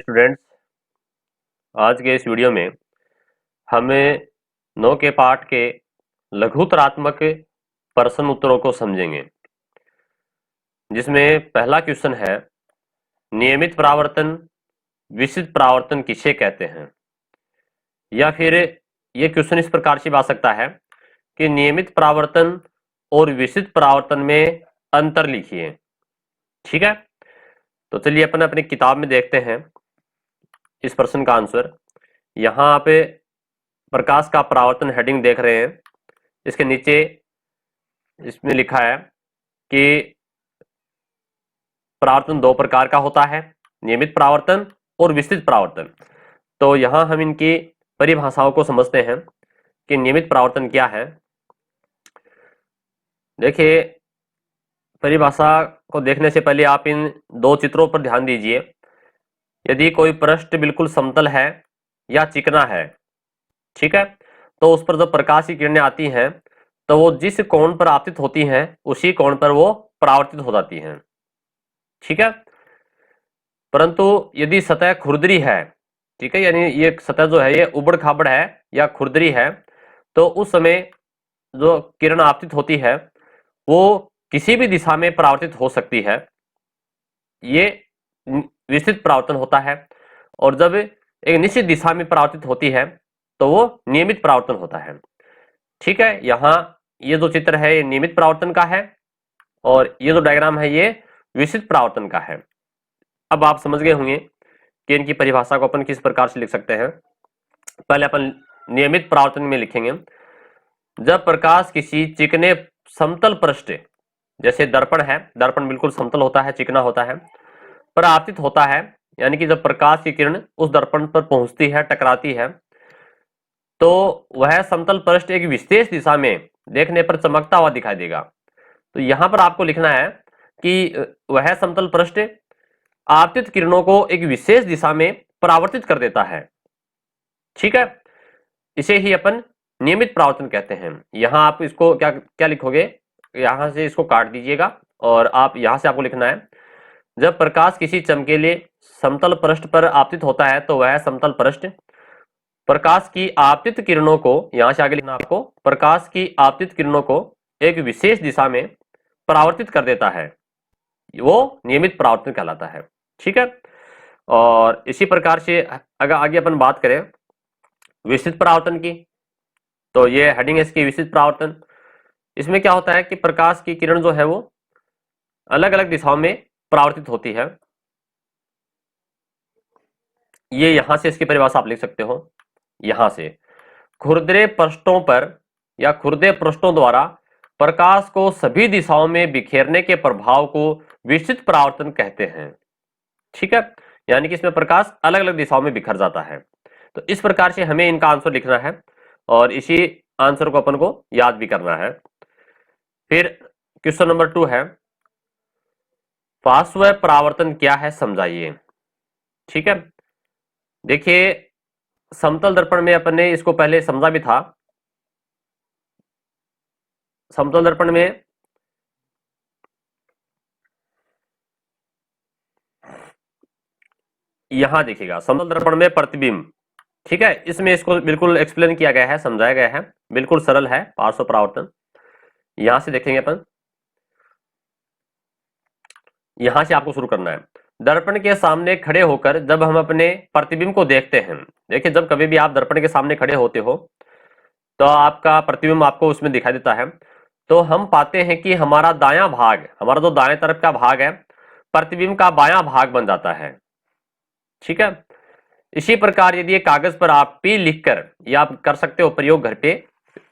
Students, आज के इस वीडियो में हमें 9 के पाठ के लघुतरात्मक प्रश्न उत्तरों को समझेंगे, जिसमें पहला क्वेश्चन है नियमित परावर्तन विशिष्ट परावर्तन किसे कहते हैं। या फिर ये क्वेश्चन इस प्रकार से आ सकता है कि नियमित परावर्तन और विशिष्ट परावर्तन में अंतर लिखिए। ठीक है, तो चलिए अपन अपनी किताब में देखते हैं इस प्रश्न का आंसर। यहाँ पे प्रकाश का परावर्तन हेडिंग देख रहे हैं, इसके नीचे इसमें लिखा है कि परावर्तन दो प्रकार का होता है, नियमित परावर्तन और विस्तृत परावर्तन। तो यहाँ हम इनकी परिभाषाओं को समझते हैं कि नियमित परावर्तन क्या है। देखिए, परिभाषा को देखने से पहले आप इन दो चित्रों पर ध्यान दीजिए। यदि कोई पृष्ठ बिल्कुल समतल है या चिकना है, ठीक है, तो उस पर जब प्रकाश की किरणें आती हैं तो वो जिस कोण पर आपतित होती हैं उसी कोण पर वो परावर्तित हो जाती हैं। ठीक है, परंतु यदि सतह खुरदरी है, ठीक है, यानी ये सतह जो है ये उबड़ खाबड़ है या खुरदरी है, तो उस समय जो किरण आपतित होती है वो किसी भी दिशा में परावर्तित हो सकती है। ये विस्तृत परावर्तन होता है। और जब एक निश्चित दिशा में परावर्तित होती है तो वो नियमित परावर्तन होता है। ठीक है, यहाँ ये जो चित्र है ये नियमित परावर्तन का है और ये जो डायग्राम है ये विस्तृत परावर्तन का है। अब आप समझ गए होंगे कि इनकी परिभाषा को अपन किस प्रकार से लिख सकते हैं। पहले अपन नियमित परावर्तन में लिखेंगे, जब प्रकाश किसी चिकने समतल पृष्ठ, जैसे दर्पण है, दर्पण बिल्कुल समतल होता है, चिकना होता है, पर आपतित होता है, यानी कि जब प्रकाश की किरण उस दर्पण पर पहुंचती है, टकराती है, तो वह समतल पृष्ठ एक विशेष दिशा में देखने पर चमकता हुआ दिखाई देगा। तो यहां पर आपको लिखना है कि वह समतल पृष्ठ आपतित किरणों को एक विशेष दिशा में परावर्तित कर देता है। ठीक है, इसे ही अपन नियमित परावर्तन कहते हैं। यहां आप इसको क्या क्या लिखोगे, यहां से इसको काट दीजिएगा और आप यहां से आपको लिखना है, जब प्रकाश किसी चमकीले समतल पृष्ठ पर आपतित होता है तो वह समतल पृष्ठ प्रकाश की आपतित किरणों को, यहां से आगे लिखना आपको, प्रकाश की आपतित किरणों को एक विशेष दिशा में परावर्तित कर देता है, वो नियमित परावर्तन कहलाता है। ठीक है, और इसी प्रकार से अगर आगे अपन बात करें विस्तृत परावर्तन की, तो ये हेडिंग है इसकी, विस्तृत परावर्तन। इसमें क्या होता है कि प्रकाश की किरण जो है वो अलग अलग दिशाओं में परावर्तित होती है। ये यहां से इसकी परिभाषा आप लिख सकते हो, यहां से खुरदरे पृष्ठों पर या खुरदे पृष्ठों द्वारा प्रकाश को सभी दिशाओं में बिखेरने के प्रभाव को विस्तृत परावर्तन कहते हैं। ठीक है, यानी कि इसमें प्रकाश अलग अलग दिशाओं में बिखर जाता है। तो इस प्रकार से हमें इनका आंसर लिखना है और इसी आंसर को अपन को याद भी करना है। फिर क्वेश्चन नंबर 2 है, पार्श्व परावर्तन क्या है समझाइए। ठीक है, देखिए समतल दर्पण में अपन ने इसको पहले समझा भी था। समतल दर्पण में यहां देखिएगा, समतल दर्पण में प्रतिबिंब, ठीक है, इसमें इसको बिल्कुल एक्सप्लेन किया गया है, समझाया गया है, बिल्कुल सरल है पार्श्व परावर्तन। यहां से देखेंगे अपन, यहां से आपको शुरू करना है। दर्पण के सामने खड़े होकर जब हम अपने प्रतिबिंब को देखते हैं, देखिए जब कभी भी आप दर्पण के सामने खड़े होते हो तो आपका प्रतिबिंब आपको उसमें दिखाई देता है, तो हम पाते हैं कि हमारा दायां भाग, हमारा जो दाएं तरफ का भाग है, प्रतिबिंब का बायां भाग बन जाता है। ठीक है, इसी प्रकार यदि एक कागज पर आप पी लिखकर, या आप कर सकते हो प्रयोग घर पे,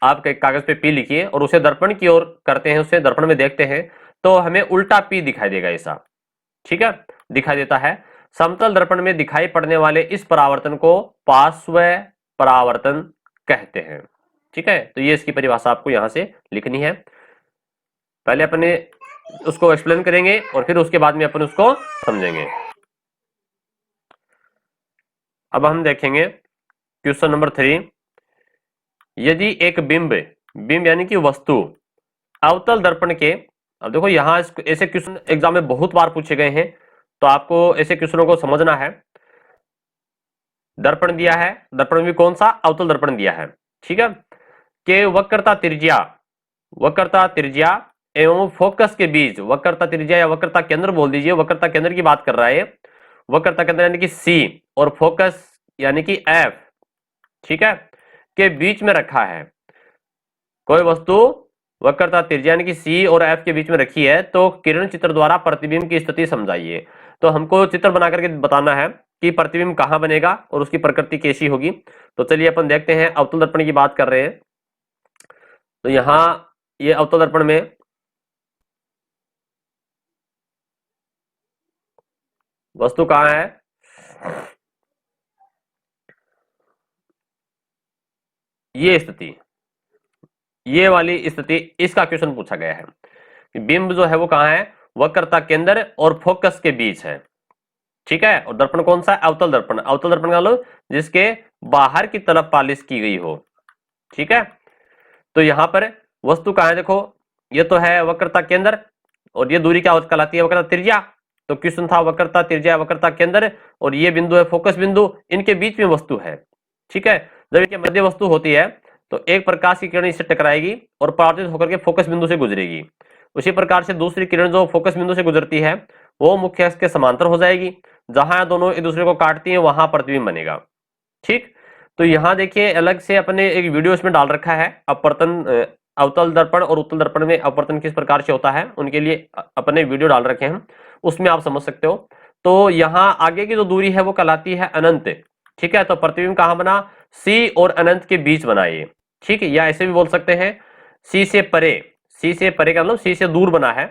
आप कागज पे पी लिखिए और उसे दर्पण की ओर करते हैं, उसे दर्पण में देखते हैं तो हमें उल्टा पी दिखाई देगा ऐसा। ठीक है, दिखाई देता है। समतल दर्पण में दिखाई पड़ने वाले इस परावर्तन को पार्श्व परावर्तन कहते हैं। ठीक है, तो ये इसकी परिभाषा आपको यहां से लिखनी है। पहले अपने उसको एक्सप्लेन करेंगे और फिर उसके बाद में अपन उसको समझेंगे। अब हम देखेंगे क्वेश्चन नंबर 3, यदि एक बिंब, बिंब यानी कि वस्तु, अवतल दर्पण के, अब देखो यहां ऐसे क्वेश्चन एग्जाम में बहुत बार पूछे गए हैं, तो आपको ऐसे क्वेश्चनों को समझना है। दर्पण दिया है, दर्पण में कौन सा, अवतल दर्पण दिया है, ठीक है, कि वक्रता त्रिज्या एवं फोकस के बीच, वक्रता त्रिज्या या वक्रता केंद्र बोल दीजिए, वक्रता केंद्र की बात कर रहा है, वक्रता केंद्र यानी कि सी और फोकस यानी कि एफ, ठीक है, के बीच में रखा है। कोई वस्तु वक्रता त्रिज्या यानी कि सी और एफ के बीच में रखी है तो किरण चित्र द्वारा प्रतिबिंब की स्थिति समझाइए। तो हमको चित्र बना करके बताना है कि प्रतिबिंब कहां बनेगा और उसकी प्रकृति कैसी होगी। तो चलिए अपन देखते हैं, अवतल दर्पण की बात कर रहे हैं। तो यहां ये अवतल दर्पण में वस्तु कहां है, ये स्थिति, ये वाली स्थिति, इसका क्वेश्चन पूछा गया है कि बिंब जो है वो कहां है, वक्रता केंद्र और फोकस के बीच है, ठीक है। और दर्पण कौन सा है, अवतल दर्पण। अवतल दर्पण का मतलब जिसके बाहर की तरफ पालिश की गई हो, ठीक है। तो यहां पर वस्तु कहां है, देखो ये तो है वक्रता केंद्र और ये दूरी क्या कहलाती है, वक्रता त्रिज्या। तो क्वेश्चन था वक्रता त्रिज्या वक्रता केंद्र और ये बिंदु है फोकस बिंदु, इनके बीच में वस्तु है, ठीक है। जब इनके मध्य वस्तु होती है तो एक प्रकाश की किरण इससे टकराएगी और परावर्तित होकर के फोकस बिंदु से गुजरेगी। उसी प्रकार से दूसरी किरण जो फोकस बिंदु से गुजरती है वो मुख्य अक्ष के समांतर हो जाएगी, जहां दोनों एक दूसरे को काटती हैं वहां प्रतिबिंब बनेगा, ठीक। तो यहां देखिए अलग से अपने एक वीडियो इसमें डाल रखा है, अपवर्तन, अवतल दर्पण और उत्तल दर्पण में अपवर्तन किस प्रकार से होता है, उनके लिए अपने वीडियो डाल रखे हैं, उसमें आप समझ सकते हो। तो यहाँ आगे की जो दूरी है वो कहलाती है अनंत, ठीक है। तो प्रतिबिंब कहां बना, सी और अनंत के बीच बना ये, ठीक है। या ऐसे भी बोल सकते हैं सी से परे, सी से परे का मतलब सी से दूर बना है,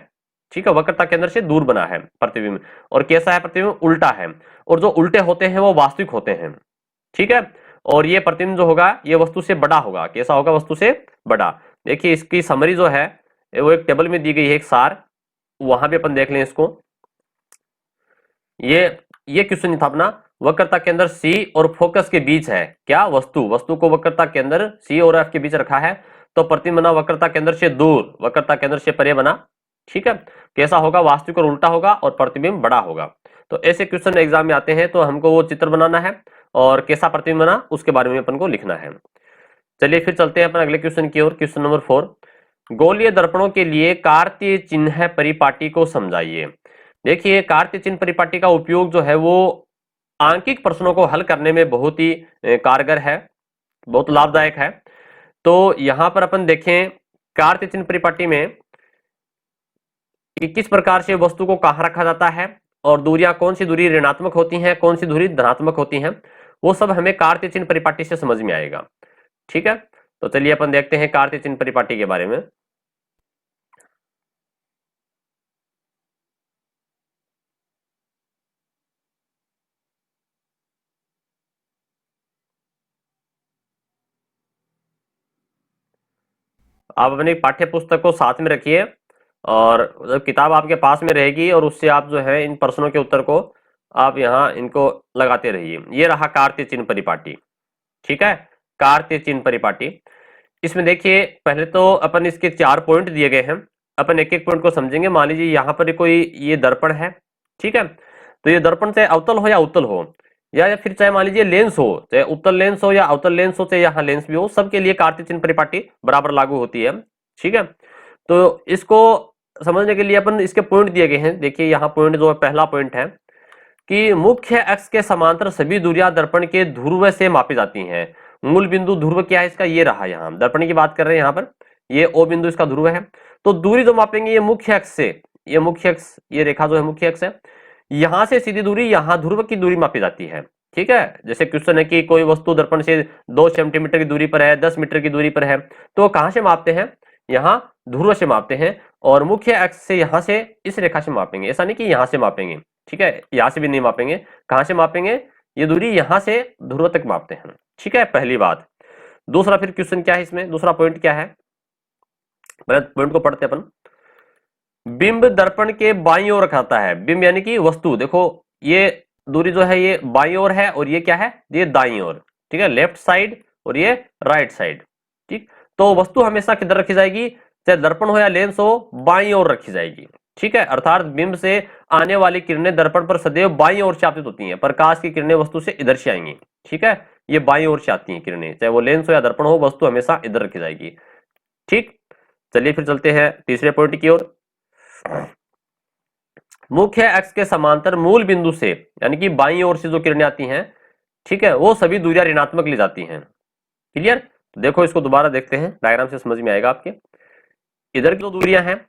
ठीक है, वक्रता केंद्र से दूर बना है प्रतिबिंब। और कैसा है प्रतिबिंब, उल्टा है, और जो उल्टे होते हैं वो वास्तविक होते हैं, ठीक है। और ये प्रतिबिंब जो होगा ये वस्तु से बड़ा होगा, कैसा होगा, वस्तु से बड़ा। देखिए इसकी समरी जो है वो एक टेबल में दी गई है, एक सार, वहां पे अपन देख लें इसको। ये क्वेश्चन था अपना, वक्रता केंद्र सी और फोकस के बीच है क्या, वस्तु को वक्रता केंद्र सी और एफ के बीच रखा है, तो प्रतिबिंब बना वक्रता केंद्र से दूर, वक्रता केंद्र से परे बना, ठीक है। कैसा होगा, वास्तविक और उल्टा होगा और प्रतिबिंब बड़ा होगा। तो ऐसे क्वेश्चन एग्जाम में आते हैं, तो हमको वो चित्र बनाना है और कैसा प्रतिबिंब बना उसके बारे में अपन को लिखना है। चलिए फिर चलते हैं अपन अगले क्वेश्चन की ओर। क्वेश्चन नंबर 4, गोलीय दर्पणों के लिए कार्तीय चिन्ह परिपाटी को समझाइए। देखिए कार्तीय चिन्ह परिपाटी का उपयोग जो है वो आंकिक प्रश्नों को हल करने में बहुत ही कारगर है, बहुत लाभदायक है। तो यहां पर अपन देखें कार्तीय चिन्ह परिपाटी में कि किस प्रकार से वस्तु को कहां रखा जाता है और दूरियां, कौन सी दूरी ऋणात्मक होती हैं, कौन सी दूरी धनात्मक होती हैं, वो सब हमें कार्तीय चिन्ह परिपाटी से समझ में आएगा, ठीक है। तो चलिए अपन देखते हैं कार्तीय चिन्ह परिपाटी के बारे में। आप अपनी पाठ्य पुस्तक को साथ में रखिए और जब किताब आपके पास में रहेगी और उससे आप जो है इन प्रश्नों के उत्तर को आप यहाँ इनको लगाते रहिए। ये रहा कार्तीय चिन्ह परिपाटी, ठीक है, कार्तीय चिन्ह परिपाटी। इसमें देखिए पहले तो अपन इसके 4 पॉइंट दिए गए हैं, अपन एक एक पॉइंट को समझेंगे। मान लीजिए यहाँ पर कोई ये दर्पण है, ठीक है। तो ये दर्पण चाहे अवतल हो या उत्तल हो, या फिर चाहे मान लीजिए लेंस हो, चाहे उत्तल लेंस हो या अवतल लेंस हो, चाहे यहाँ लेंस भी हो, सबके लिए कार्तीय चिन्ह परिपाटी बराबर लागू होती है, ठीक है। तो इसको समझने के लिए अपन इसके पॉइंट दिए गए हैं। देखिए यहाँ पॉइंट जो है, पहला पॉइंट है कि मुख्य अक्ष के समांतर सभी दूरियां दर्पण के ध्रुव से मापी जाती हैं। मूल बिंदु ध्रुव क्या है इसका, ये रहा, यहाँ दर्पण की बात कर रहे हैं, यहाँ पर ये ओ बिंदु इसका ध्रुव है। तो दूरी जो मापेंगे ये मुख्य अक्ष से, ये मुख्य अक्ष, ये रेखा जो है मुख्य अक्ष है, यहां से सीधी दूरी, यहाँ ध्रुव की दूरी मापी जाती है, ठीक है। जैसे क्वेश्चन है कि कोई वस्तु दर्पण से 2 सेंटीमीटर की दूरी पर है, 10 मीटर की दूरी पर है, तो कहां से मापते हैं, यहाँ ध्रुव से मापते हैं और मुख्य अक्ष से यहां से इस रेखा से मापेंगे। ऐसा नहीं कि यहां से मापेंगे, ठीक है, यहां से भी नहीं मापेंगे, कहां से मापेंगे, ये दूरी यहां से ध्रुव तक मापते हैं, ठीक है, पहली बात। दूसरा फिर क्वेश्चन क्या है इसमें, दूसरा पॉइंट क्या है, पहले पॉइंट को पढ़ते अपन। बिंब दर्पण के बाईं ओर रखता है, बिंब यानी कि वस्तु, देखो ये दूरी जो है ये बाईं ओर है और ये क्या है, ये दाईं ओर, ठीक है, लेफ्ट साइड और ये राइट साइड, ठीक। तो वस्तु हमेशा किधर रखी जाएगी, चाहे दर्पण हो या लेंस हो, बाईं ओर रखी जाएगी, ठीक है। अर्थात बिंब से आने वाली किरणें दर्पण पर सदैव बाईं ओर से आपतित होती हैं, प्रकाश की किरणें वस्तु से इधर से आएंगी, ठीक है, ये बाईं ओर से आती हैं किरणें, चाहे वो लेंस हो या दर्पण हो, वस्तु हमेशा इधर रखी जाएगी। ठीक, चलिए फिर चलते हैं तीसरे पॉइंट की ओर। मुख्य अक्ष के समांतर मूल बिंदु से, यानी कि बाईं ओर से जो किरणें आती हैं, ठीक है, वो सभी दूरियां ऋणात्मक ली जाती हैं। क्लियर? तो देखो इसको दोबारा देखते हैं, डायग्राम से समझ में आएगा आपके। इधर की जो दूरियां हैं,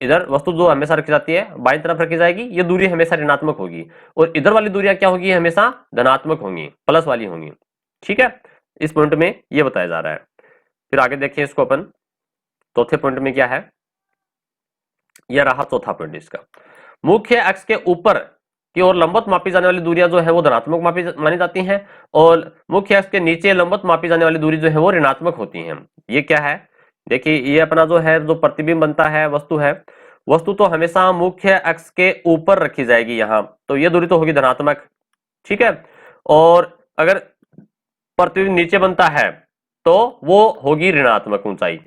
इधर वस्तु जो हमेशा रखी जाती है बाईं तरफ रखी जाएगी, ये दूरी हमेशा ऋणात्मक होगी, और इधर वाली दूरियां क्या होगी, हमेशा धनात्मक होंगी, प्लस वाली होंगी। ठीक है, इस पॉइंट में ये बताया जा रहा है। फिर आगे देखिए इसको अपन, चौथे पॉइंट में क्या है, यह रहा चौथा पॉइंट इसका। मुख्य अक्ष के ऊपर की ओर लंबवत मापी जाने वाली दूरियां जो है वो धनात्मक मानी जाती हैं, और मुख्य अक्ष के नीचे लंबवत मापी जाने वाली दूरी जो है वो ऋणात्मक होती हैं। ये क्या है, देखिए ये अपना जो है, जो प्रतिबिंब बनता है, वस्तु है, वस्तु तो हमेशा मुख्य अक्ष के ऊपर रखी जाएगी यहाँ, तो ये दूरी तो होगी धनात्मक। ठीक है, और अगर प्रतिबिंब नीचे बनता है तो वो होगी ऋणात्मक ऊंचाई।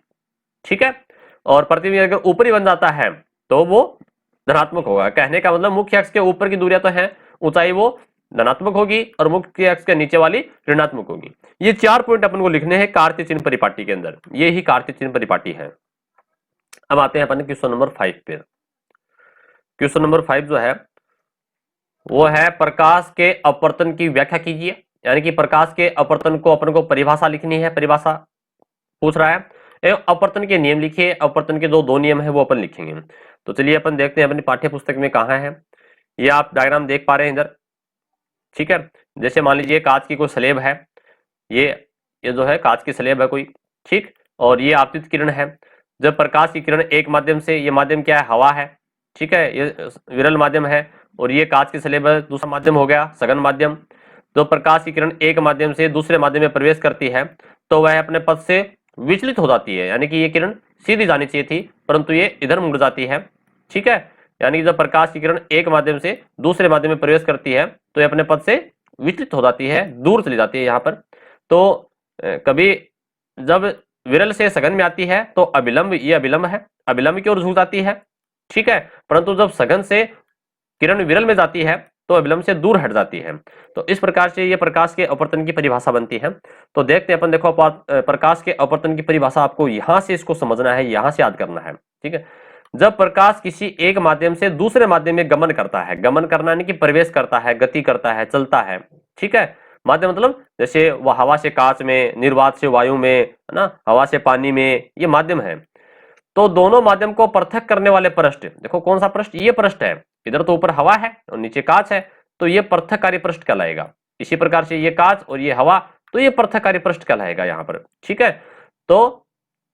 ठीक है, और प्रतिबिंब अगर ऊपर ही बन जाता है तो वो धनात्मक होगा। कहने का मतलब मुख्य अक्ष के ऊपर की दूरियां तो है, ऊंचाई वो धनात्मक होगी, और मुख्य अक्ष के नीचे वाली ऋणात्मक होगी। ये चार पॉइंट अपन को लिखने हैं कार्तीय चिन्ह परिपाटी के अंदर, ये ही कार्तीय चिन्ह परिपाटी है। अब आते हैं अपन क्वेश्चन नंबर 5 पे। क्वेश्चन नंबर 5 जो है वो है प्रकाश के अपवर्तन की व्याख्या कीजिए, यानी कि प्रकाश के अपवर्तन को अपन को परिभाषा लिखनी है, परिभाषा पूछ रहा है। एवं अपवर्तन के नियम लिखिए, अपवर्तन के जो दो नियम है वो अपन लिखेंगे। तो चलिए अपन देखते हैं अपनी पाठ्य पुस्तक में कहाँ है। ये आप डायग्राम देख पा रहे हैं इधर। ठीक है, जैसे मान लीजिए कांच की कोई स्लेब है, ये जो है कांच की स्लेब है कोई, ठीक, और ये आपतित किरण है। जब प्रकाश की किरण एक माध्यम से, ये माध्यम क्या है, हवा है, ठीक है, ये विरल माध्यम है, और ये कांच की स्लेब है, दूसरा माध्यम हो गया सघन माध्यम। जो प्रकाश की किरण एक माध्यम से दूसरे माध्यम में प्रवेश करती है तो वह अपने पथ से विचलित हो जाती है, यानी कि ये किरण सीधी जानी चाहिए थी परंतु ये इधर मुड़ जाती है। ठीक है, यानी कि जब प्रकाश की किरण एक माध्यम से दूसरे माध्यम में प्रवेश करती है तो ये अपने पथ से विचलित हो जाती है, दूर चली जाती है यहाँ पर। तो कभी जब विरल से सघन में आती है तो अभिलंब, ये अभिलंब है, अभिलंब की ओर झुक जाती है। ठीक है, परंतु जब सघन से किरण विरल में जाती है तो अभिलंब से दूर हट जाती है। तो इस प्रकार से ये प्रकाश के अपवर्तन की परिभाषा बनती है। तो देखते हैं अपन, देखो प्रकाश के अपवर्तन की परिभाषा आपको यहां से इसको समझना है, यहां से याद करना है। ठीक है, जब प्रकाश किसी एक माध्यम से दूसरे माध्यम में गमन करता है, गमन करना यानी कि प्रवेश करता है, गति करता है, चलता है। ठीक है, माध्यम मतलब जैसे वह हवा से कांच में, निर्वात से वायु में, है ना, हवा से पानी में, ये माध्यम है। तो दोनों माध्यम को पृथक करने वाले पृष्ठ, देखो कौन सा पृष्ठ, ये पृष्ठ है, इधर तो ऊपर हवा है और नीचे कांच है, तो ये पृथककारी पृष्ठ कहलाएगा। इसी प्रकार से ये कांच और ये हवा, तो ये पृथककारी पृष्ठ कहलाएगा यहाँ पर। ठीक है, तो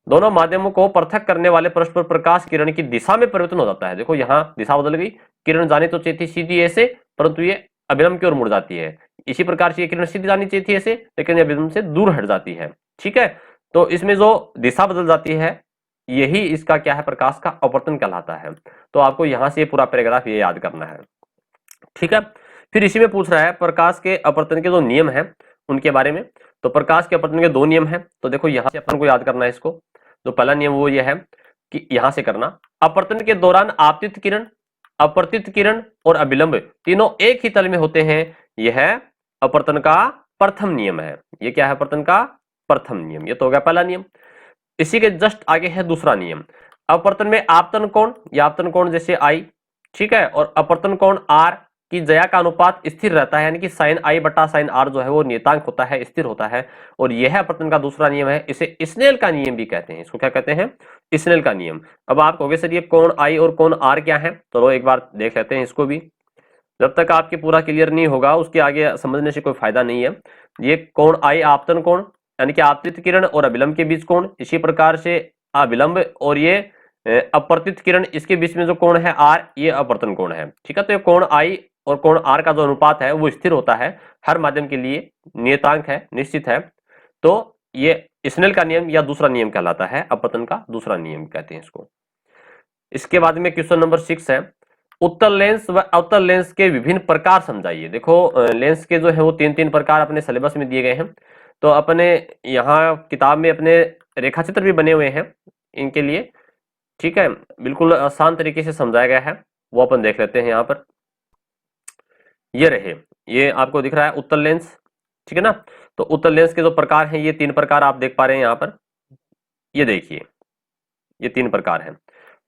दोनों माध्यमों को पृथक करने वाले पृष्ठ पर प्रकाश किरण की दिशा में परिवर्तन हो जाता है। देखो यहाँ दिशा बदल गई, किरण जानी तो चाहिए थी सीधी ऐसे, परंतु ये अभिलंब की ओर मुड़ जाती है। इसी प्रकार से ये किरण सीधी जानी चाहिए थी ऐसे, लेकिन ये अभिलंब से दूर हट जाती है। ठीक है, तो इसमें जो दिशा बदल जाती है यही इसका क्या है, प्रकाश का अपवर्तन कहलाता है। तो आपको यहां से पूरा पैराग्राफ ये याद करना है। ठीक है, फिर इसी में पूछ रहा है प्रकाश के अपवर्तन के जो नियम है उनके बारे में। तो प्रकाश के अपवर्तन के दो नियम है, तो देखो यहां से अपन को याद करना है इसको। तो पहला नियम वो ये है कि यहां से करना, अपवर्तन के दौरान आपतित किरण, अपवर्तित किरण और अभिलंब तीनों एक ही तल में होते हैं। यह अपवर्तन का प्रथम नियम है। ये क्या है, अपवर्तन का प्रथम नियम, ये तो हो गया पहला नियम। इसी के जस्ट आगे है दूसरा नियम, अपवर्तन में आपतन कोण या आपतन कोण जैसे आई, ठीक है, और अपवर्तन कोण आर की जया का अनुपात स्थिर रहता है, यानी कि साइन आई बटा साइन आर जो है वो नियतांक होता है, स्थिर होता है। और यह अपवर्तन का दूसरा नियम है, इसे स्नेल का नियम भी कहते हैं। इसको क्या कहते हैं, स्नेल का नियम। अब आप कहोगे सर ये कोण आई और कोण आर क्या है, तो एक बार देख लेते हैं इसको भी। जब तक आपके पूरा क्लियर नहीं होगा उसके आगे समझने से कोई फायदा नहीं है। ये कोण आई आपतन कोण, यानी कि आपतित किरण और अभिलंब के बीच कोण। इसी प्रकार से अभिलंब और ये अपवर्तित किरण, इसके बीच में जो कोण है आर, ये अपवर्तन कोण है। ठीक है, तो ये कोण आई और कोण आर का जो अनुपात है वो स्थिर होता है, हर माध्यम के लिए नियतांक है, निश्चित है। तो ये स्नेल का नियम या दूसरा नियम कहलाता है, अपवर्तन का दूसरा नियम कहते हैं इसको। इसके बाद में क्वेश्चन नंबर 6 है, उत्तल लेंस व अवतल लेंस के विभिन्न प्रकार समझाइए। देखो लेंस के जो है वो तीन प्रकार अपने सिलेबस में दिए गए हैं। तो अपने यहाँ किताब में अपने रेखाचित्र भी बने हुए हैं इनके लिए। ठीक है, बिल्कुल आसान तरीके से समझाया गया है, वो अपन देख लेते हैं। यहाँ पर ये रहे, ये आपको दिख रहा है उत्तल लेंस, ठीक है ना। तो उत्तल लेंस के जो प्रकार हैं, ये 3 प्रकार आप देख पा रहे हैं यहाँ पर। ये देखिए, ये 3 प्रकार हैं,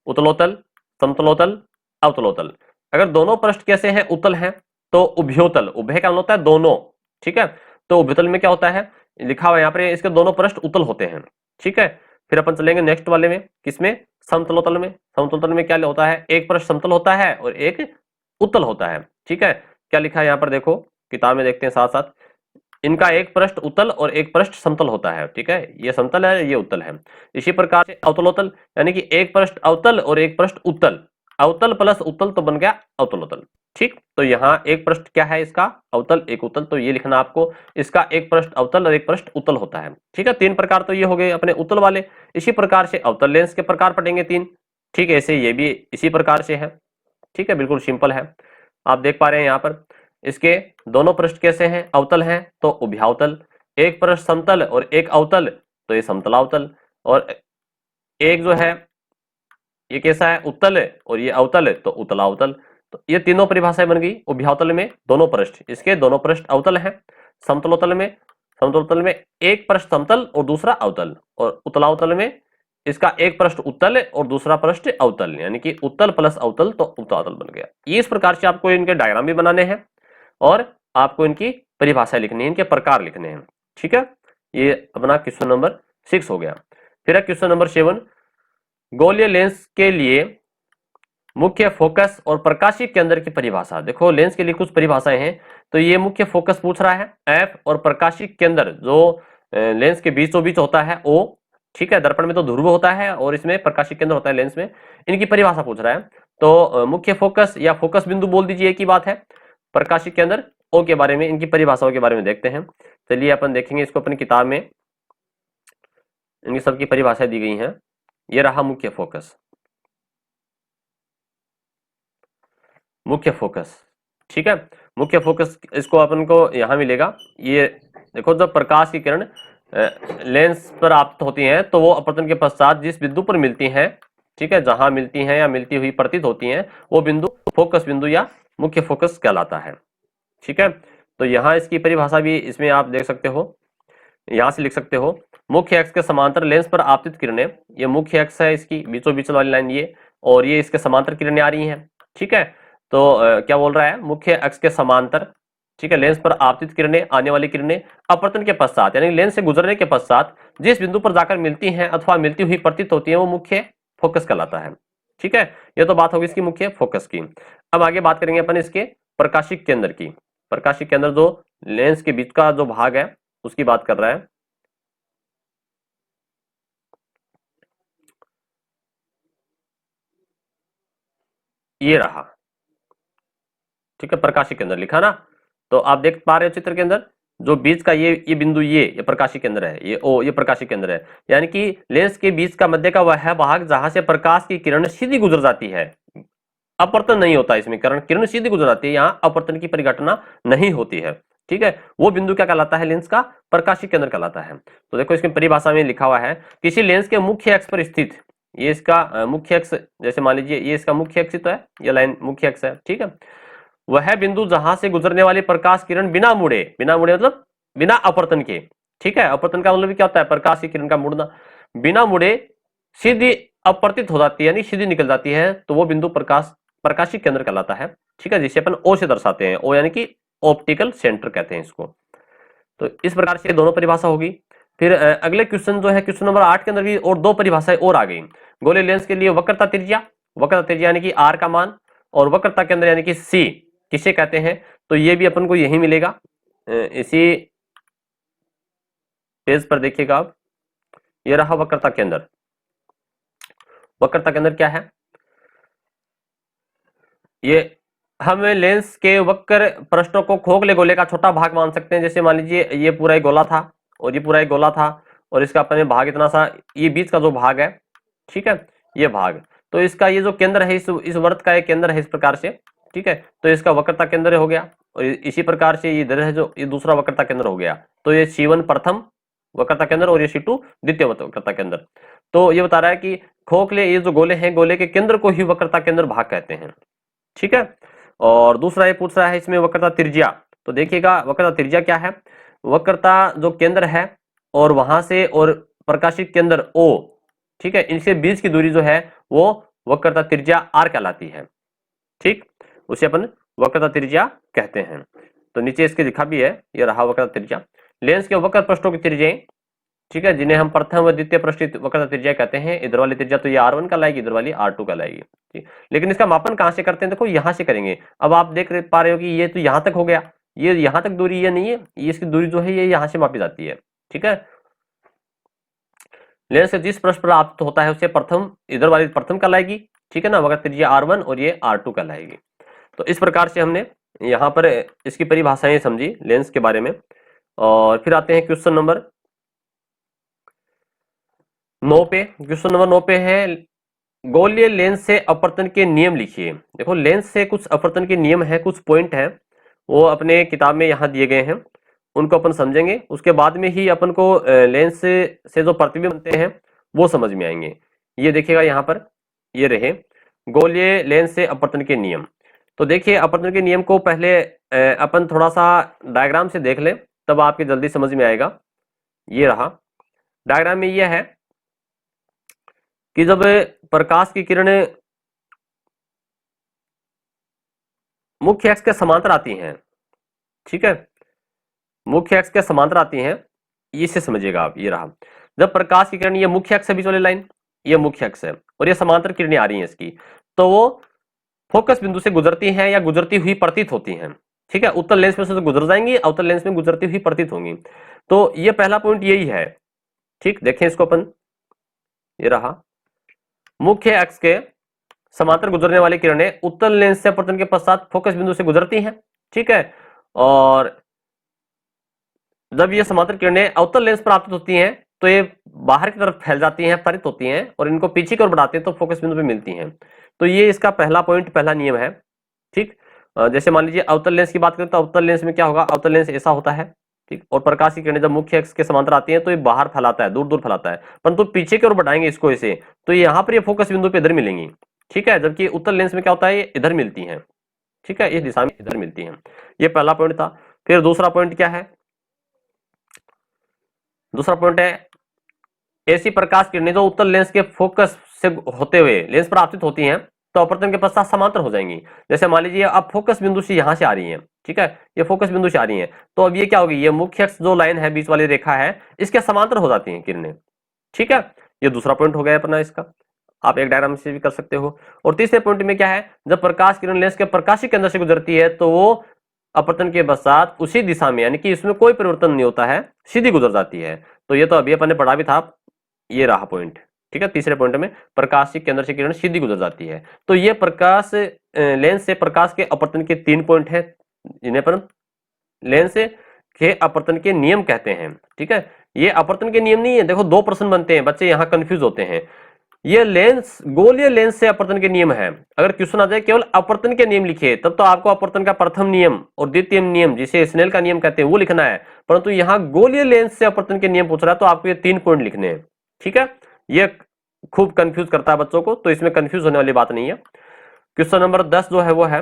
उत्तलोत्तल, समतलोत्तल, अवतलोत्तल। अगर दोनों पृष्ठ कैसे हैं, उत्तल हैं, तो उभयोतल, उभय का मतलब होता है दोनों, ठीक है। तो उभयोतल में क्या होता है, लिखा हुआ है यहाँ पर, इसके दोनों पृष्ठ उत्तल होते हैं, ठीक है। फिर अपन चलेंगे नेक्स्ट वाले में, किसमें, समतलोतल में। समतलोतल में क्या होता है, एक पृष्ठ समतल होता है और एक उत्तल होता है, ठीक है। क्या लिखा है यहाँ पर देखो, किताब में देखते हैं साथ साथ। इनका एक पृष्ठ उत्तल और एक पृष्ठ समतल होता है, ठीक है। ये समतल है, ये उत्तल है। इसी प्रकार से अवतलोतल, यानी कि एक पृष्ठ अवतल और एक पृष्ठ उत्तल, अवतल प्लस उत्तल तो बन गया अवतलोतल, ठीक। तो यहाँ एक पृष्ठ क्या है इसका, अवतल, एक उत्तल, तो ये लिखना आपको, इसका एक पृष्ठ अवतल और एक पृष्ठ उत्तल होता है, ठीक है। 3 प्रकार तो ये हो गए अपने उत्तल वाले। इसी प्रकार से अवतल लेंस के प्रकार पढ़ेंगे 3, ठीक है। ऐसे ये भी इसी प्रकार से है, ठीक है, बिल्कुल सिंपल है। आप देख पा रहे हैं यहाँ पर, इसके दोनों पृष्ठ कैसे हैं, अवतल हैं तो उभयावतल, एक पृष्ठ समतल और एक अवतल तो ये समतलावतल, और एक जो है ये कैसा है, उत्तल है और ये अवतल है तो उत्तलावतल। तो ये तीनों परिभाषाएं बन गई। उभयावतल में दोनों पृष्ठ, इसके दोनों पृष्ठ अवतल हैं। समतलोतल में एक पृष्ठ समतल और दूसरा अवतल, और उत्तलावतल में इसका एक पृष्ठ उत्तल और दूसरा पृष्ठ अवतल, यानी कि उत्तल प्लस अवतल तो उत्तलावतल बन गया। ये इस प्रकार से आपको इनके डायग्राम भी बनाने हैं और आपको इनकी परिभाषा लिखनी है, इनके प्रकार लिखने हैं, ठीक है। ये अपना क्वेश्चन नंबर 6 हो गया। फिर है क्वेश्चन नंबर 7, गोलीय लेंस के लिए मुख्य फोकस और प्रकाशिक केंद्र की परिभाषा। देखो लेंस के लिए कुछ परिभाषाएं हैं, तो ये मुख्य फोकस पूछ रहा है एफ, और प्रकाशिक केंद्र जो लेंस के बीचों बीच होता है ओ, ठीक है। दर्पण में तो ध्रुव होता है और इसमें प्रकाशिक केंद्र होता है लेंस में, इनकी परिभाषा पूछ रहा है। तो मुख्य फोकस या फोकस बिंदु बोल दीजिए, एक ही बात है। प्रकाशिक केंद्र ओ के बारे में, इनकी परिभाषाओं के बारे में देखते हैं। चलिए अपन देखेंगे इसको, अपनी किताब में इनकी सबकी परिभाषाएं दी गई हैं। ये रहा मुख्य फोकस, मुख्य फोकस, ठीक है। मुख्य फोकस इसको अपन को यहां मिलेगा। ये देखो, जब प्रकाश की किरण लेंस पर आपतित होती हैं तो वो अपवर्तन के पश्चात जिस बिंदु पर मिलती हैं, ठीक है, जहां मिलती हैं या मिलती हुई प्रतीत होती हैं, वो बिंदु फोकस बिंदु या मुख्य फोकस कहलाता है, ठीक है। तो यहाँ इसकी परिभाषा भी इसमें आप देख सकते हो, यहां से लिख सकते हो, मुख्य अक्ष के समांतर लेंस पर आपतित किरणें, ये मुख्य अक्ष है इसकी बीचों बीच वाली लाइन ये, और ये इसके समांतर किरणें आ रही हैं, ठीक है। तो क्या बोल रहा है, मुख्य अक्ष के समांतर, ठीक है, लेंस पर आपतित किरणें, आने वाली किरणें अपवर्तन के पश्चात, यानी लेंस से गुजरने के पश्चात जिस बिंदु पर जाकर मिलती हैं अथवा मिलती हुई प्रतीत होती है वो मुख्य फोकस कहलाता है, ठीक है। ये तो बात होगी इसकी मुख्य फोकस की। अब आगे बात करेंगे अपन इसके प्रकाशिक केंद्र की। प्रकाशिक केंद्र जो लेंस के बीच का जो भाग है उसकी बात कर रहा है। ये रहा, ठीक है, प्रकाशिक केंद्र लिखा ना। तो आप देख पा रहे हो चित्र के अंदर, जो बीच का ये बिंदु, ये प्रकाशिक केंद्र है, ये ओ, ये प्रकाशिक केंद्र है। यानी कि लेंस के बीच का मध्य का वह भाग जहां से प्रकाश की किरण सीधी गुजर जाती है, अपवर्तन नहीं होता इसमें, किरण किरण सीधी गुजर जाती है, यहाँ अपवर्तन की परिघटना नहीं होती है, ठीक है। वो बिंदु क्या कहलाता है, लेंस का प्रकाशिक केंद्र कहलाता है। तो देखो इसकी परिभाषा में लिखा हुआ है, किसी लेंस के मुख्य अक्ष पर स्थित, ये इसका मुख्य अक्ष, जैसे मान लीजिए ये इसका मुख्य अक्ष तो है, ये लाइन मुख्य अक्ष है, ठीक है। वह बिंदु जहां से गुजरने वाली प्रकाश किरण बिना मुड़े, बिना मुड़े मतलब बिना अपवर्तन के, ठीक है। अपवर्तन का मतलब क्या होता है, प्रकाश की किरण का मुड़ना, बिना मुड़े सीधी अपवर्तित हो जाती है, यानी सीधी निकल जाती है, तो वो बिंदु प्रकाशिक केंद्र कहलाता है, ठीक है, जिसे अपन ओ से दर्शाते हैं। ओ यानी कि ऑप्टिकल सेंटर कहते हैं इसको। तो इस प्रकार से दोनों परिभाषा होगी। फिर अगले क्वेश्चन जो है, क्वेश्चन नंबर 8 के अंदर भी और 2 परिभाषाएं और आ गई। गोले लेंस के लिए वक्रता त्रिज्या, वक्रता त्रिज्या यानी कि आर का मान, और वक्रता केंद्र यानी कि सी किसे कहते हैं, तो ये भी अपन को यही मिलेगा। इसी पेज पर देखिएगा आप, ये रहा वक्रता केंद्र। वक्रता केंद्र क्या है, ये हम लेंस के वक्र पृष्ठों को खोखले गोले का छोटा भाग मान सकते हैं। जैसे मान लीजिए ये पूरा एक गोला था और ये पूरा एक गोला था, और इसका अपने भाग इतना सा, ये बीच का जो भाग है, ठीक है, ये भाग, तो इसका ये जो केंद्र है, इस वृत्त का एक केंद्र है इस प्रकार से, ठीक है। तो इसका वक्रता केंद्र हो गया, और इसी प्रकार से ये इधर है जो ये दूसरा वक्रता केंद्र हो गया। तो ये C1 प्रथम वक्रता केंद्र और ये C2 द्वितीय वक्रता केंद्र। तो ये बता रहा है कि खोखले ये जो गोले हैं, गोले के केंद्र को ही वक्रता केंद्र भाग कहते हैं, ठीक है। और दूसरा ये पूछ रहा है इसमें वक्रता त्रिज्या। तो देखिएगा वक्रता त्रिज्या क्या है, वक्रता जो केंद्र है और वहां से और प्रकाशिक केंद्र O, ठीक है, इनके बीच की दूरी जो है वो वक्रता त्रिज्या R कहलाती है। ठीक, उसे अपन वक्रता त्रिज्या कहते हैं। तो नीचे इसके लिखा भी है, ये रहा वक्रता त्रिज्या। लेंस के वक्र पृष्ठों की त्रिज्याएं, ठीक है, जिन्हें हम प्रथम व द्वितीय पृष्ठीय वक्रता त्रिज्या कहते हैं। इधर वाली त्रिज्या तो ये R1 कहलाएगी, इधर वाली R2 कहलाएगी। ठीक, लेकिन इसका मापन कहां से करते हैं, देखो यहां से करेंगे। अब आप देख पा रहे हो कि ये तो यहां तक हो गया, ये यहां तक दूरी ये नहीं है, ये इसकी दूरी जो है ये यहां से मापी जाती है। ठीक है, लेंस से जिस पृष्ठ प्राप्त होता है उसे प्रथम, इधर वाली प्रथम कहलाएगी। ठीक है ना, वक्रता त्रिज्या R1 और ये R2 कहलाएगी। तो इस प्रकार से हमने यहाँ पर इसकी परिभाषाएं समझी लेंस के बारे में। और फिर आते हैं क्वेश्चन नंबर 9 पे। क्वेश्चन नंबर 9 पे है, गोलीय लेंस से अपवर्तन के नियम लिखिए। देखो लेंस से कुछ अपवर्तन के नियम है, कुछ पॉइंट है, वो अपने किताब में यहाँ दिए गए हैं, उनको अपन समझेंगे। उसके बाद में ही अपन को लेंस से जो प्रतिबिंब बनते हैं वो समझ में आएंगे। ये देखिएगा यहाँ पर, ये रहे गोलीय लेंस से अपवर्तन के नियम। तो देखिए अपवर्तन के नियम को पहले अपन थोड़ा सा डायग्राम से देख लें, तब आपके जल्दी समझ में आएगा। ये रहा डायग्राम में, यह है कि जब प्रकाश की किरणें मुख्य अक्ष के समांतर आती हैं, ठीक है, मुख्य अक्ष के समांतर आती हैं, इसे समझिएगा आप। ये रहा जब प्रकाश की किरण, ये मुख्य अक्ष है, बीच वाली लाइन ये मुख्य अक्ष है, और ये समांतर किरणें आ रही हैं इसकी, तो वो फोकस बिंदु से गुजरती हैं या गुजरती हुई प्रतीत होती हैं। ठीक है, उत्तल लेंस में से तो गुजर जाएंगी, अवतल लेंस में गुजरती हुई प्रतीत होंगी। तो ये पहला पॉइंट यही है। ठीक, देखें इसको अपन, ये रहा मुख्य अक्ष के समांतर गुजरने वाली किरणें उत्तल लेंस से अपवर्तन के पश्चात फोकस बिंदु से गुजरती हैं। ठीक है, और जब ये समांतर किरणें अवतल लेंस पर आपतित होती हैं तो ये बाहर की तरफ फैल जाती हैं, पारित होती हैं, और इनको पीछे की ओर बढ़ाते हैं तो फोकस बिंदु पे मिलती हैं। तो ये इसका पहला पॉइंट, पहला नियम है। ठीक, जैसे मान लीजिए अवतल लेंस की बात करें तो अवतल लेंस में क्या होगा, अवतल लेंस ऐसा होता है। ठीक, और प्रकाश की किरणें जब मुख्य अक्ष के समांतर आती हैं तो ये बाहर फैलाता है, दूर दूर फैलाता है, परंतु पीछे की ओर बढ़ाएंगे इसको ऐसे, तो यहाँ पर ये फोकस बिंदु पे इधर मिलेंगी। ठीक है, जबकि उत्तल लेंस में क्या होता है, ये इधर मिलती है। ठीक है, इस दिशा में इधर मिलती है। ये पहला पॉइंट था। फिर दूसरा पॉइंट क्या है, दूसरा पॉइंट है ऐसी प्रकाश किरणें जो उत्तल लेंस के फोकस से होते हुए लेंस पर आपतित होती हैं तो अपवर्तन के पश्चात समांतर हो जाएंगी। जैसे मान लीजिए अब फोकस बिंदु से यहां से आ रही है, ठीक है, ये फोकस बिंदु से आ रही है, तो अब ये क्या होगी, ये मुख्य अक्ष जो लाइन है, बीच वाली रेखा है, इसके समांतर हो जाती हैं किरणें। ठीक है, ये दूसरा पॉइंट हो गया अपना इसका, आप एक डायग्राम से भी कर सकते हो। और तीसरे पॉइंट में क्या है, जब प्रकाश किरण लेंस के प्रकाशिक केंद्र से गुजरती है तो वो अपवर्तन के पश्चात उसी दिशा में, यानी कि इसमें कोई परिवर्तन नहीं होता है, सीधी गुजर जाती है। तो ये तो अभी अपन ने पढ़ा भी था, ये रहा पॉइंट। ठीक है, तीसरे पॉइंट में प्रकाशिक केंद्र से किरण सीधी गुजर जाती है। तो ये प्रकाश लेंस से प्रकाश के अपवर्तन के 3 पॉइंट है, जिन्हें पर लेंस के अपवर्तन के नियम कहते हैं। ठीक है, ये अपवर्तन के नियम नहीं है। देखो 2 प्रश्न बनते हैं, बच्चे यहाँ कंफ्यूज होते हैं। ये लेंस, गोलीय लेंस से अपवर्तन के नियम है। अगर क्वेश्चन आ जाए केवल अपवर्तन के नियम लिखिए, तब तो आपको अपवर्तन का प्रथम नियम और द्वितीय नियम, जिसे स्नेल का नियम कहते हैं, वो लिखना है। परंतु यहाँ गोलीय लेंस से अपवर्तन के नियम पूछ रहा है, तो आपको ये 3 पॉइंट लिखने हैं। ठीक है, ये खूब कंफ्यूज करता है बच्चों को, तो इसमें कंफ्यूज होने वाली बात नहीं है। क्वेश्चन नंबर 10 जो है वो है,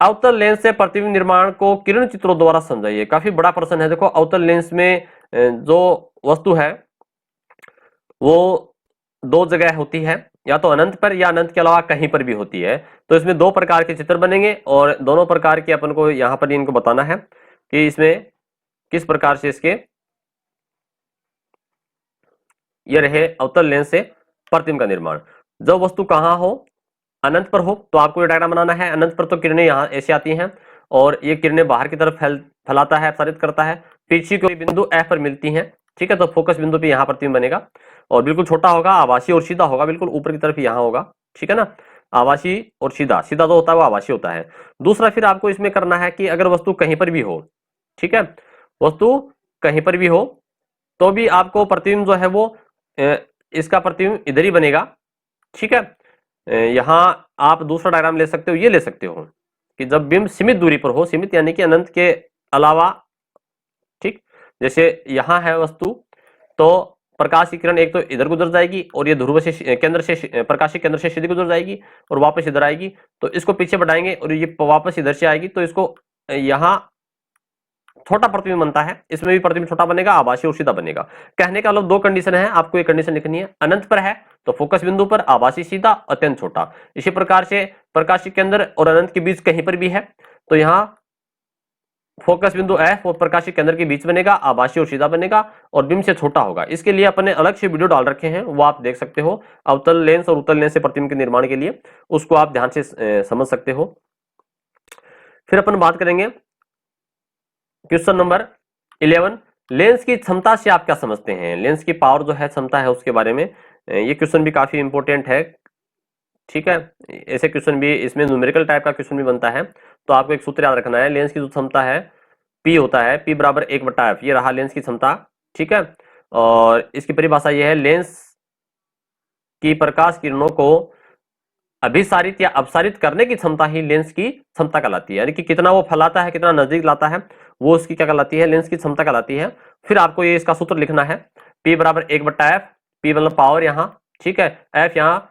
अवतल लेंस से प्रतिबिंब निर्माण को किरण चित्रों द्वारा समझाइए। काफी बड़ा प्रश्न है। देखो अवतल लेंस में जो वस्तु है वो 2 जगह होती है, या तो अनंत पर या अनंत के अलावा कहीं पर भी होती है। तो इसमें 2 प्रकार के चित्र बनेंगे और दोनों प्रकार के अपन को यहाँ पर इनको बताना है कि इसमें किस प्रकार से इसके ये रहे अवतल लेंस से प्रतिबिंब का निर्माण। जब वस्तु कहाँ हो, अनंत पर हो, तो आपको ये डायग्राम बनाना है। अनंत पर तो किरणें यहाँ ऐसे आती हैं और ये किरणें बाहर की तरफ फैलाता है, अपसारित करता है, पीछे कोई बिंदु F पर मिलती हैं। ठीक है, तो फोकस बिंदु पे यहाँ प्रतिबिंब बनेगा और बिल्कुल छोटा होगा, आभासी और सीधा होगा, बिल्कुल ऊपर की तरफ यहाँ होगा। ठीक है ना, आभासी और सीधा, सीधा जो होता है वो आभासी होता है। दूसरा फिर आपको इसमें करना है कि अगर वस्तु कहीं पर भी हो, ठीक है, वस्तु कहीं पर भी हो तो भी आपको प्रतिबिंब जो है वो इसका प्रतिबिंब इधर ही बनेगा। ठीक है, यहाँ आप दूसरा डायग्राम ले सकते हो, ये ले सकते हो कि जब बिंब सीमित दूरी पर हो, सीमित यानी कि अनंत के अलावा। ठीक, जैसे यहाँ है वस्तु, तो प्रकाश की किरण एक तो इधर गुजर जाएगी और ये ध्रुव से केंद्र से, प्रकाशिक केंद्र से सीधी गुजर जाएगी और वापस इधर आएगी। तो इसको पीछे बढ़ाएंगे और ये वापस इधर से आएगी, तो इसको यहाँ छोटा प्रतिबिंब बनता है, इसमें भी प्रतिबिंब छोटा बनेगा, आभासी और सीधा बनेगा। कहने का मतलब दो कंडीशन है, आपको एक कंडीशन लिखनी है, अनंत पर है तो फोकस बिंदु पर आभासी सीधा, अत्यंत छोटा। इसी प्रकार से प्रकाश के अंदर और अनंत के बीच कहीं पर भी है तो यहाँ फोकस बिंदु F और प्रकाशी केंद्र के बीच बनेगा, आभासी और सीधा बनेगा और बिंब से छोटा होगा। इसके लिए अपने अलग से वीडियो डाल रखे हैं, वो आप देख सकते हो, अवतल लेंस और उत्तल लेंस से प्रतिबिंब के निर्माण के लिए, उसको आप ध्यान से समझ सकते हो। फिर अपन बात करेंगे क्वेश्चन नंबर 11, लेंस की क्षमता से आप क्या समझते हैं, लेंस की पावर जो है, क्षमता है, उसके बारे में। ये क्वेश्चन भी काफी इंपॉर्टेंट है, ठीक है। ऐसे क्वेश्चन भी, इसमें न्यूमेरिकल टाइप का क्वेश्चन भी बनता है, तो आपको एक सूत्र याद रखना है, लेंस की जो क्षमता है P होता है, P बराबर 1/F, ये रहा लेंस की क्षमता, ठीक है। और इसकी परिभाषा ये है, लेंस की प्रकाश किरणों को अभिसारित या अपसारित करने की क्षमता ही लेंस की क्षमता कहलाती है, यानी कि कितना वो फैलाता है, कितना नजदीक लाता है, वो उसकी क्या कहलाती है, लेंस की क्षमता कहलाती है। फिर आपको ये इसका सूत्र लिखना है, P बराबर 1/F, P मतलब पावर यहाँ, ठीक है, F यहाँ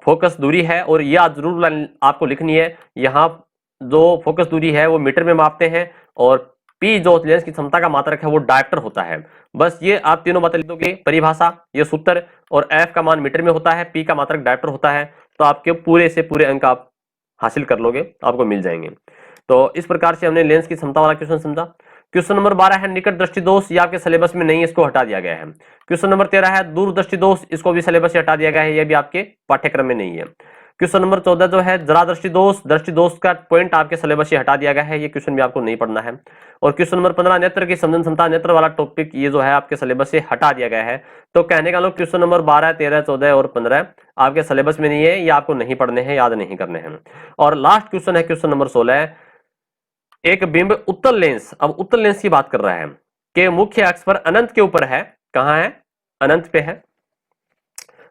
फोकस दूरी है, और यह जरूर आपको लिखनी है, यहाँ जो फोकस दूरी है वो मीटर में मापते हैं, और P जो लेंस की क्षमता का मात्रक है वो डायप्टर होता है। बस ये आप तीनों बातें लिख दोगे, परिभाषा, ये सूत्र, और F का मान मीटर में होता है, P का मात्रक डायप्टर होता है, तो आपके पूरे से पूरे अंक आप हासिल कर लोगे, आपको मिल जाएंगे। तो इस प्रकार से हमने लेंस की क्षमता वाला क्वेश्चन समझा। क्वेश्चन नंबर 12 है निकट दृष्टि दोष, ये आपके सिलेबस में नहीं है, इसको हटा दिया गया है। क्वेश्चन नंबर 13 है दूर दृष्टि दोष, इसको भी सिलेबस से हटा दिया गया है, ये भी आपके पाठ्यक्रम में नहीं है। क्वेश्चन नंबर 14 जो है जरा दृष्टि दोष का पॉइंट आपके सिलेबस से हटा दिया गया है, ये क्वेश्चन भी आपको नहीं पढ़ना है। और क्वेश्चन नंबर 15 नेत्र की समझन क्षमता, नेत्र वाला टॉपिक ये जो है आपके सिलेबस से हटा दिया गया है। तो कहने का लोग क्वेश्चन नंबर 12, 13, 14 और 15 आपके सिलेबस में नहीं है, ये आपको नहीं पढ़ने हैं, याद नहीं करने हैं। और लास्ट क्वेश्चन है क्वेश्चन नंबर 16, एक बिंब उत्तल लेंस, अब उत्तल लेंस की बात कर रहा है, के मुख्य अक्ष पर अनंत के ऊपर है, कहां है, अनंत पे है,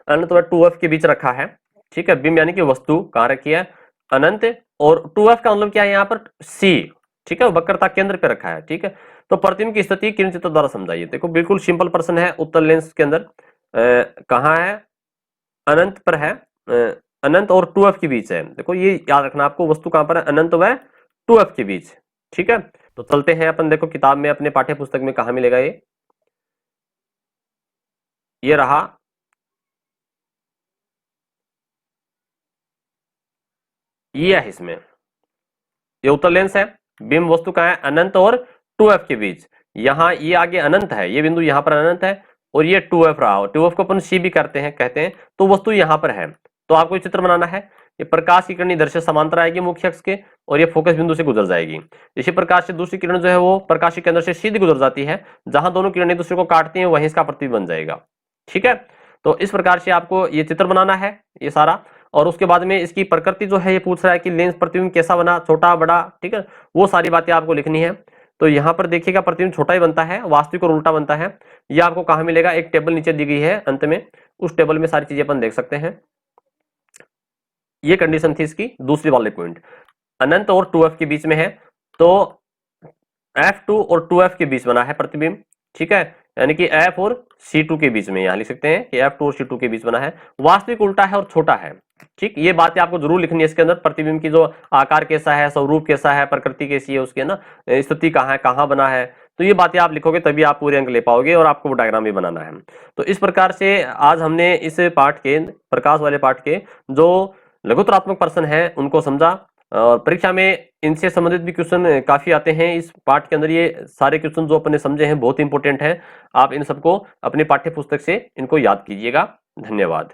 अनंत और 2F के बीच रखा है, ठीक है। बिंब यानी कि वस्तु कहां रखी है, अनंत, और 2F का मतलब क्या है यहाँ पर, C, ठीक है, वक्रता केंद्र पे रखा है, ठीक है। तो प्रतिबिंब की स्थिति किरण चित्र द्वारा समझाइए। देखो बिल्कुल सिंपल प्रश्न है, उत्तल लेंस के अंदर कहां है, अनंत पर है, अनंत और 2F के बीच है। देखो ये याद रखना आपको, वस्तु कहां पर है, अनंत व 2F के बीच, ठीक है। तो चलते हैं अपन, देखो किताब में अपने पाठ्य पुस्तक में कहां मिलेगा ये रहा, ये है, इसमें ये उत्तल लेंस है, बिंब वस्तु का है अनंत और 2F के बीच, यहाँ ये आगे अनंत है, ये बिंदु यहाँ पर अनंत है, और ये 2F रहा, 2F को अपन C भी कहते हैं, तो वस्तु यहाँ पर है। तो आपको चित्र बनाना है, ये प्रकाश की किरण इधर से समांतर आएगी मुख्य अक्ष के, और ये फोकस बिंदु से गुजर जाएगी। इसी प्रकार से दूसरी किरण जो है वो प्रकाश के केंद्र से सीधी गुजर जाती है, जहां दोनों किरणें दूसरे को काटती हैं वहीं इसका प्रतिबिंब बन जाएगा, ठीक है। तो इस प्रकार से आपको ये चित्र बनाना है, ये सारा, और उसके बाद में इसकी प्रकृति जो है, ये पूछ रहा है कि लेंस प्रतिबिंब कैसा बना, छोटा बड़ा, ठीक है, वो सारी बातें आपको लिखनी है। तो यहाँ पर देखिएगा प्रतिबिंब छोटा ही बनता है, वास्तविक और उल्टा बनता है। ये आपको कहाँ मिलेगा, एक टेबल नीचे दी गई है अंत में, उस टेबल में सारी चीजें अपन देख सकते हैं। ये कंडीशन थी इसकी, दूसरी वाले पॉइंट, अनंत और 2F के बीच में है, तो F2 और 2F के बीच बना है प्रतिबिंब, ठीक है, यानी कि F और C2 के बीच में, यहां लिख सकते हैं कि F2 और C2 के बीच बना है, वास्तविक उल्टा है और छोटा है, ठीक। ये बातें आपको जरूर लिखनी है इसके अंदर, प्रतिबिंब की जो आकार कैसा है, स्वरूप कैसा है, प्रकृति कैसी है उसकी, ना स्थिति कहाँ है, कहाँ बना है, तो ये बातें आप लिखोगे तभी आप पूरे अंक ले पाओगे, और आपको वो डायग्राम भी बनाना है। तो इस प्रकार से आज हमने इस पाठ के, प्रकाश वाले पाठ के जो लघुत्तरात्मक प्रश्न है उनको समझा, और परीक्षा में इनसे संबंधित भी क्वेश्चन काफी आते हैं इस पाठ के अंदर। ये सारे क्वेश्चन जो अपने समझे हैं बहुत इंपॉर्टेंट हैं, आप इन सबको अपनी पाठ्य पुस्तक से इनको याद कीजिएगा। धन्यवाद।